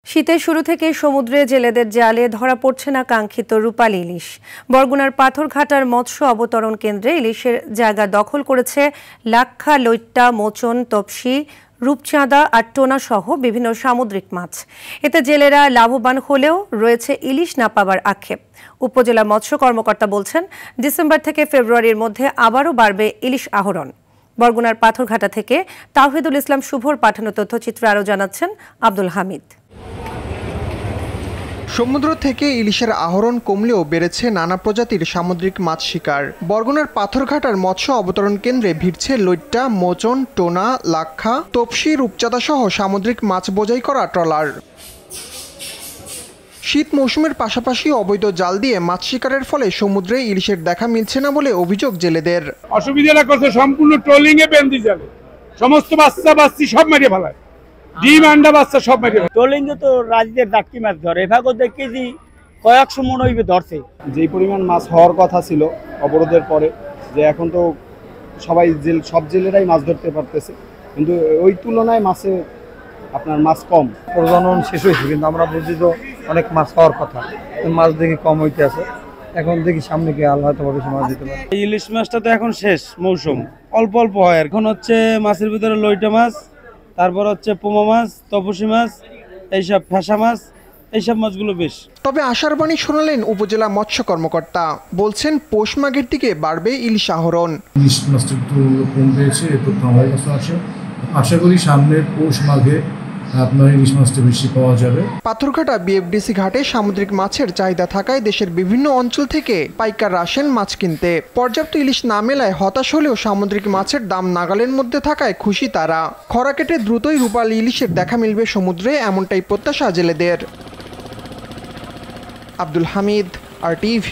শীতের শুরু থেকে সমুদ্রে জেলেদের জালে ধরা পড়ছে না কাঙ্ক্ষিত রূপালী ইলিশ। বরগুনার পাথরঘাটার মৎস্য অবতরণ কেন্দ্রে ইলিশের জায়গা দখল করেছে লাক্ষা, লইট্টা, মোচন, তপসি, রূপচাঁদা আর টোনা সহ বিভিন্ন সামুদ্রিক মাছ। এতে জেলেরা লাভবান হলেও রয়েছে ইলিশ না পাবার আক্ষেপ। উপজেলা মৎস্য কর্মকর্তা বলছেন, ডিসেম্বর থেকে ফেব্রুয়ারির মধ্যে আবারও বাড়বে ইলিশ আহরণ। বরগুনার পাথরঘাটা থেকে তাওহিদুল ইসলাম শুভর পাঠানো তথ্যচিত্রে আরও জানাচ্ছেন আব্দুল হামিদ। সমুদ্র থেকে ইলিশের আহরণ কমলেও বেড়েছে নানা প্রজাতির সামুদ্রিক মাছ শিকার। বরগুনার পাথরঘাটার মৎস্য অবতরণ কেন্দ্রে ভিড়ছে লইট্টা, মোচন, টোনা, লাক্ষা, তপসি, রূপচাঁদা সহ সামুদ্রিক মাছ বোঝাই করা ট্রলার। শীত মৌসুমের পাশাপাশি অবৈধ জাল দিয়ে মাছ শিকারের ফলে সমুদ্রে ইলিশের দেখা মিলছে না বলে অভিযোগ জেলেদের। অসুবিধাটা করছে সম্পূর্ণ ট্রলিং এ বেঁধে যাবে, সমস্ত বাচ্চা বাচ্চি সব মেরে ফেলায়, ডিম আন্ডা বাচ্চা সব মেরে ফেলায়। ট্রলিং এ তো রাজ্যের ডাক্তি মাছ ধরে, এভাবে কেজি কয়েকশো মন হইবে ধরছে। যেই পরিমাণ মাছ হওয়ার কথা ছিল অবরোধের পরে, যে এখন তো সবাই সব জেলেরাই মাছ ধরতে পারতেছে, কিন্তু ওই তুলনায় মাছে আপনার মাছ কম। প্রজনন শেষ হয়েছে, কিন্তু আমরা বুঝি তো অনেক মাছ হওয়ার কথা, মাছ দেখি কম হইতে আছে। এখন দেখি সামনে গিয়ে আল্লাহ হয়তো বেশি মাছ দিতে পারে। ইলিশ মাছটা তো এখন শেষ মৌসুম, অল্প অল্প হয়। এখন হচ্ছে মাছের ভিতরে লইটা মাছ, তারপর হচ্ছে পোমা মাছ, তপসি মাছ, এইসব ফেসা মাছ, এইসব মাছগুলো বেশ। তবে আশার বাণী শোনালেন উপজেলা মৎস্য কর্মকর্তা। বলছেন পৌষ মাঘের দিকে বাড়বে ইলিশ আহরণ। ইলিশ মাছটা একটু কম পেয়েছে, একটু আমার কাছে আসে। আশা করি সামনের পৌষ মাঘে আপনার ইলিশ মাছটা বেশি পাওয়া যাবে। পাথরঘাটা বিএফডিসি ঘাটে সামুদ্রিক মাছের চাহিদা থাকায় দেশের বিভিন্ন অঞ্চল থেকে পাইকাররা আসেন মাছ কিনতে। পর্যাপ্ত ইলিশ না মেলায় হতাশ হলেও সামুদ্রিক মাছের দাম নাগালের মধ্যে থাকায় খুশি তারা। খরা কেটে দ্রুতই রূপালী ইলিশের দেখা মিলবে সমুদ্রে, এমনটাই প্রত্যাশা জেলেদের। আব্দুল হামিদ, RTV।